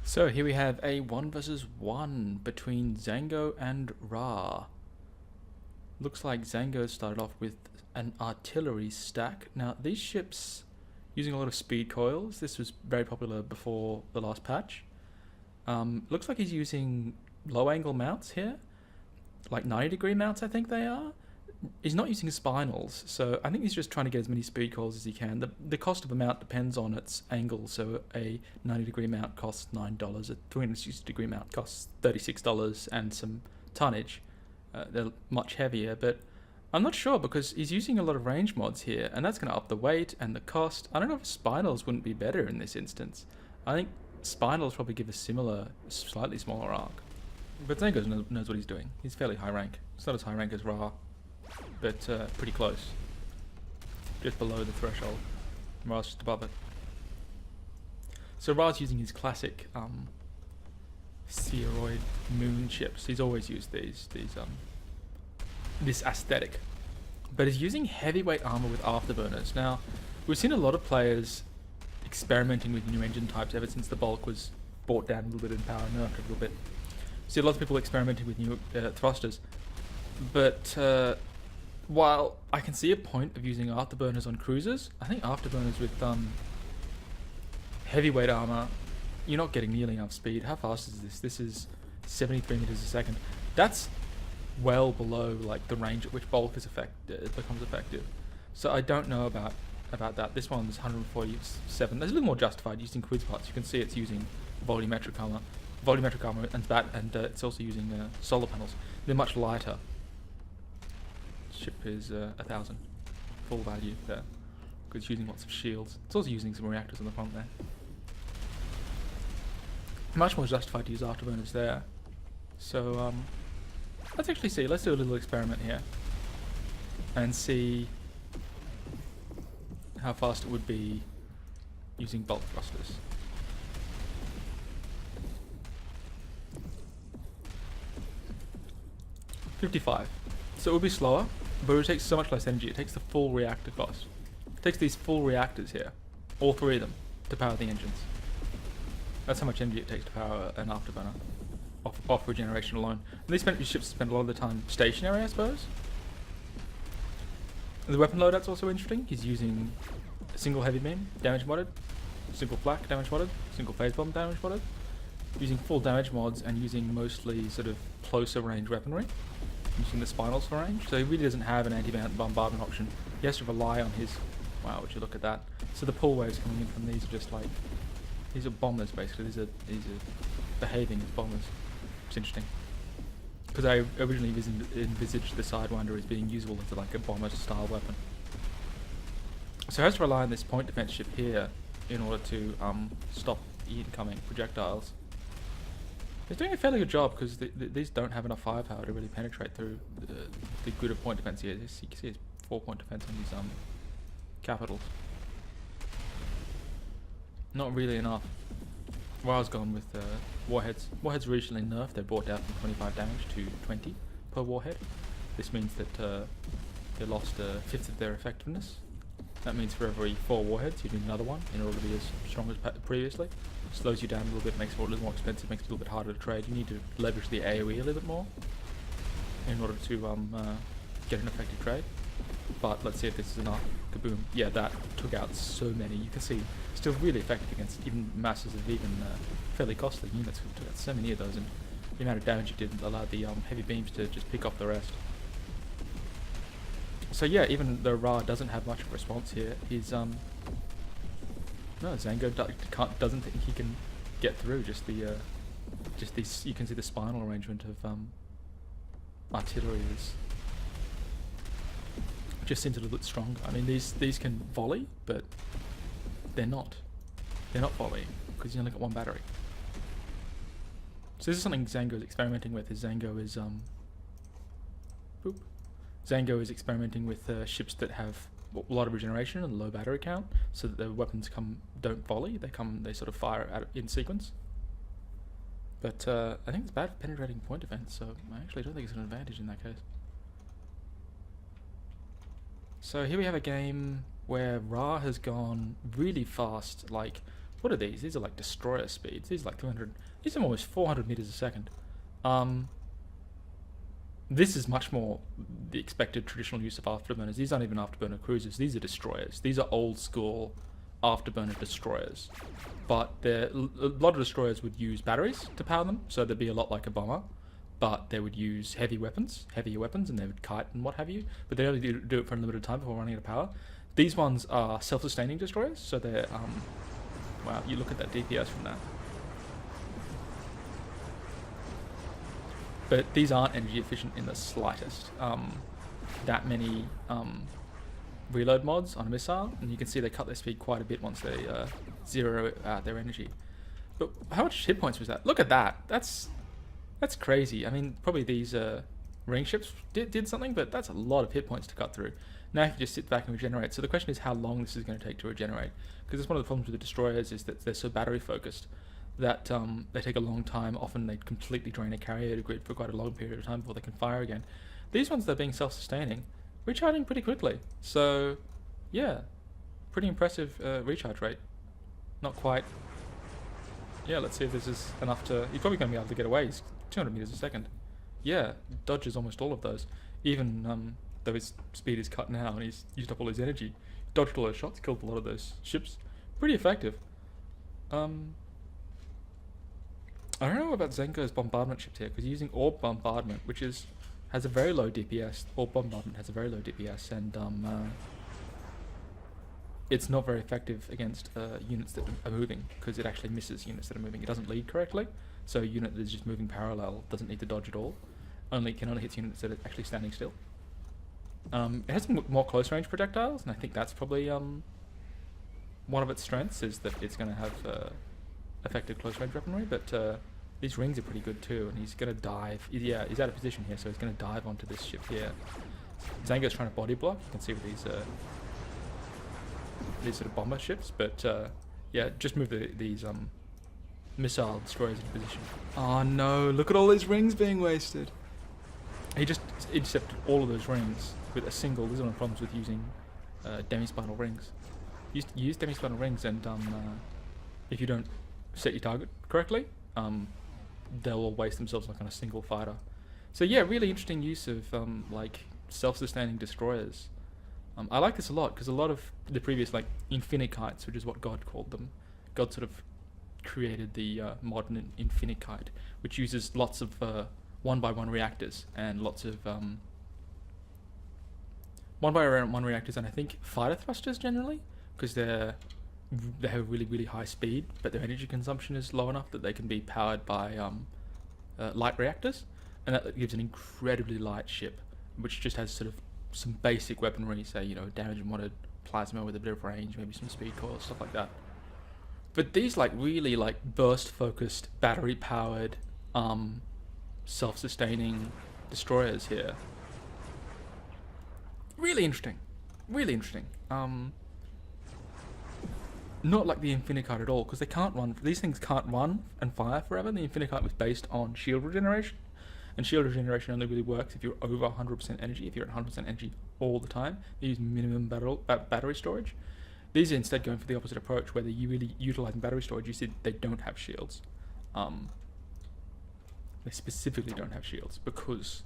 So here we have a 1 versus 1 between Zango and Raaar. Looks like Zango started off with an artillery stack. Now these ships using a lot of speed coils. This was very popular before the last patch. Looks like he's using low angle mounts here, like 90-degree mounts I think they are. He's not using spinals, so I think he's just trying to get as many speed coils as he can. The cost of a mount depends on its angle, so a 90-degree mount costs $9, a 360-degree mount costs $36 and some tonnage. They're much heavier, but I'm not sure because he's using a lot of range mods here, and that's going to up the weight and the cost. I don't know if spinals wouldn't be better in this instance. I think spinals probably give a similar, slightly smaller arc. But Zango knows what he's doing. He's fairly high rank. It's not as high rank as Raaar, but pretty close. Just below the threshold. Raaar's just above it. So Raaar's using his classic spheroid moon chips. He's always used this aesthetic. But he's using heavyweight armor with afterburners. Now, we've seen a lot of players experimenting with new engine types ever since the bulk was brought down a little bit in power, nerfed a little bit. See lots of people experimenting with new thrusters. But while I can see a point of using afterburners on cruisers, I think afterburners with heavyweight armor, you're not getting nearly enough speed. How fast is this? This is 73 meters a second. That's well below like the range at which bulk is becomes effective. So I don't know about that. This one's 147. There's a little more justified using quiz parts. You can see it's using volumetric armor, and it's also using solar panels. They're much lighter. Ship is 1,000 full value there because it's using lots of shields. It's also using some reactors on the front there. Much more justified to use afterburners there. So let's actually see. Let's do a little experiment here and see how fast it would be using bulk thrusters. $55. So it would be slower, but it takes so much less energy. It takes the full reactor cost. It takes these full reactors here, all three of them, to power the engines. That's how much energy it takes to power an afterburner off regeneration alone. And these ships spend a lot of the time stationary, I suppose. The weapon loadout's also interesting. He's using a single heavy beam, damage modded, single flak, damage modded, single phase bomb, damage modded, using full damage mods and using mostly sort of closer range weaponry, using the spinals for range. So he really doesn't have an anti-bombardment option. He has to rely on his... Wow, would you look at that? So the pull waves coming in from these are just like... These are bombers, basically. These are behaving as bombers. It's interesting. Because I originally envisaged the Sidewinder as being usable as like a bomber-style weapon. So he has to rely on this point defense ship here in order to stop the incoming projectiles. He's doing a fairly good job because these don't have enough firepower to really penetrate through the good of point defense here. You can see it's 4-point defense on these capitals. Not really enough. Raar's gone with warheads. Warheads recently nerfed. They brought down from 25 damage to 20 per warhead. This means that they lost a fifth of their effectiveness. That means for every 4 warheads you need another one in order to be as strong as previously. Slows you down a little bit, makes it a little more expensive, makes it a little bit harder to trade. You need to leverage the AoE a little bit more in order to get an effective trade. But let's see if this is enough. Kaboom. Yeah, that took out so many. You can see still really effective against even masses of even fairly costly units. We took out so many of those, and the amount of damage it did allowed the heavy beams to just pick off the rest. So yeah, even though Raaar doesn't have much of a response here, he's no, Zango doesn't think he can get through. Just these. You can see the spinal arrangement of artillery just seems a little bit stronger. I mean, these can volley, but they're not volleying because you only got one battery. So this is something Zango is experimenting with. Zango is experimenting with ships that have a lot of regeneration and low battery count, so that their weapons don't volley. They sort of fire in sequence. But I think it's bad for penetrating point defense, so I actually don't think it's an advantage in that case. So here we have a game where Raaar has gone really fast. Like, what What are these? These are like destroyer speeds. These are like 300. These are almost 400 meters a second. This is much more the expected traditional use of afterburners. These aren't even afterburner cruisers. These are destroyers. These are old school afterburner destroyers. But a lot of destroyers would use batteries to power them, so they'd be a lot like a bomber. But they would use heavier weapons, and they would kite and what have you. But they only do it for a limited time before running out of power. These ones are self-sustaining destroyers, so they're wow, you look at that DPS from that. But these aren't energy efficient in the slightest. That many reload mods on a missile, and you can see they cut their speed quite a bit once they zero out their energy. But how much hit points was that? Look at that. That's crazy. I mean, probably these ring ships did something, but that's a lot of hit points to cut through. Now you can just sit back and regenerate. So the question is how long this is going to take to regenerate. Because it's one of the problems with the destroyers is that they're so battery focused that they take a long time. Often they completely drain a carrier grid for quite a long period of time before they can fire again. These ones, they're being self-sustaining, recharging pretty quickly. So yeah, pretty impressive recharge rate. Not quite. Yeah, let's see if this is enough to... You're probably going to be able to get away. It's 200 meters a second. Yeah, dodges almost all of those. Even though his speed is cut now and he's used up all his energy, dodged all those shots, killed a lot of those ships. Pretty effective. I don't know about Zango's bombardment ships here, because he's using orb bombardment, which has a very low DPS. Orb bombardment has a very low DPS, and it's not very effective against units that are moving, because it actually misses units that are moving. It doesn't lead correctly, so a unit that is just moving parallel doesn't need to dodge at all. Can only hit units that are actually standing still. It has some more close range projectiles, and I think that's probably one of its strengths, is that it's going to have effective close range weaponry, but these rings are pretty good too, and he's going to dive. Yeah, he's out of position here, so he's going to dive onto this ship here. Zango's trying to body block. You can see with these sort of bomber ships, but yeah, just move these missile destroyers into position. Oh no, look at all these rings being wasted. He just intercepted all of those rings with a single. This is one of the problems with using demi-spinal rings. Use demi-spinal rings, and if you don't set your target correctly, they'll all waste themselves like on a single fighter. So yeah, really interesting use of like self-sustaining destroyers. I like this a lot, because a lot of the previous, like, Infinikites, which is what God called them, God sort of created the modern Infinikite, which uses lots of 1x1 reactors and lots of 1x1 reactors, and I think fighter thrusters generally, because they have really, really high speed, but their energy consumption is low enough that they can be powered by light reactors, and that gives an incredibly light ship, which just has sort of some basic weaponry, say, you know, damage modded plasma with a bit of range, maybe some speed coils, stuff like that. But these, like, really, like, burst focused, battery powered, self-sustaining destroyers here, really interesting. Not like the Infinikite at all, because they can't run. These things can't run and fire forever. The Infinikite was based on shield regeneration, and shield regeneration only really works if you're over 100% energy. If you're at 100% energy all the time, they use minimum battery storage. These are instead going for the opposite approach, where they're really utilizing battery storage. You see, they don't have shields. They specifically don't have shields, because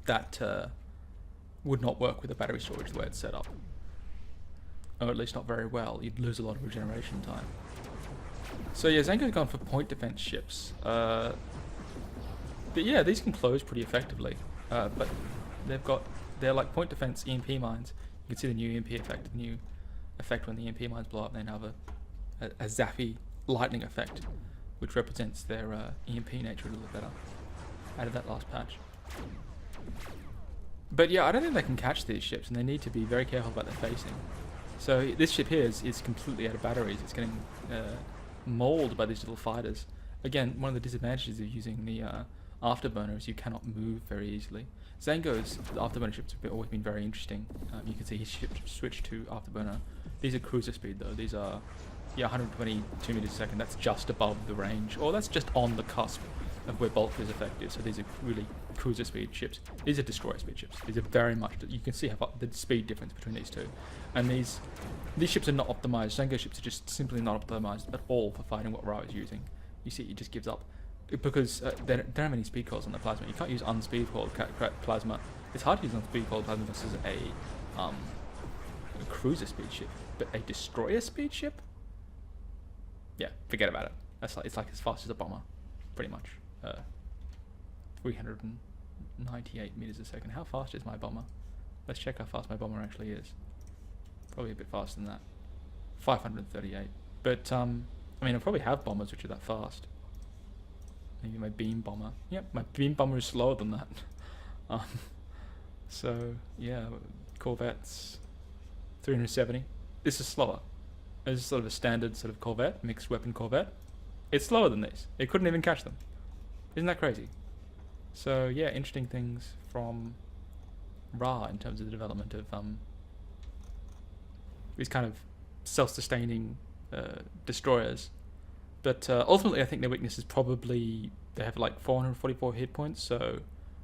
that would not work with the battery storage the way it's set up. Or at least not very well. You'd lose a lot of regeneration time. So yeah, Zango's gone for point defense ships. But yeah, these can close pretty effectively. But they're like point defense EMP mines. You can see the new EMP effect, the new effect when the EMP mines blow up. They now have a zappy lightning effect, which represents their EMP nature a little better. Added that last patch. But yeah, I don't think they can catch these ships, and they need to be very careful about their facing. So this ship here is completely out of batteries. It's getting mauled by these little fighters. Again, one of the disadvantages of using the Afterburner is you cannot move very easily. Zango's Afterburner ships have always been very interesting. You can see his ship switched to Afterburner. These are cruiser speed though. These are 122 meters a second. That's just above the range, or that's just on the cusp of where bulk is effective. So these are really cruiser speed ships. These are destroyer speed ships. These are very much, you can see how the speed difference between these two. And these ships are not optimized. Zango ships are just simply not optimized at all for fighting what Raaar is using. You see, he just gives up because they don't have any speed calls on the plasma. You can't use unspeed called plasma. It's hard to use unspeed called plasma versus a cruiser speed ship, but a destroyer speed ship. Yeah, forget about it. It's like as fast as a bomber, pretty much. 398 meters a second. How fast is my bomber? Let's check how fast my bomber actually is. Probably a bit faster than that. 538. But I mean, I probably have bombers which are that fast. Maybe my beam bomber. Yep, my beam bomber is slower than that. So yeah, Corvettes 370. This is slower. This is sort of a standard sort of Corvette, mixed weapon Corvette. It's slower than these. It couldn't even catch them. Isn't that crazy? So yeah, interesting things from Raaar in terms of the development of these kind of self-sustaining destroyers. But ultimately, I think their weakness is probably they have like 444 hit points. So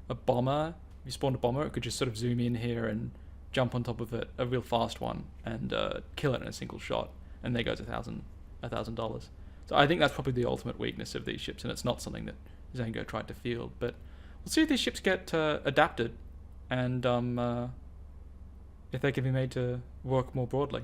a bomber, if you spawned a bomber, it could just sort of zoom in here and jump on top of it, a real fast one, and kill it in a single shot. And there goes $1,000. So I think that's probably the ultimate weakness of these ships, and it's not something that Zango tried to field. But we'll see if these ships get adapted, and if they can be made to work more broadly.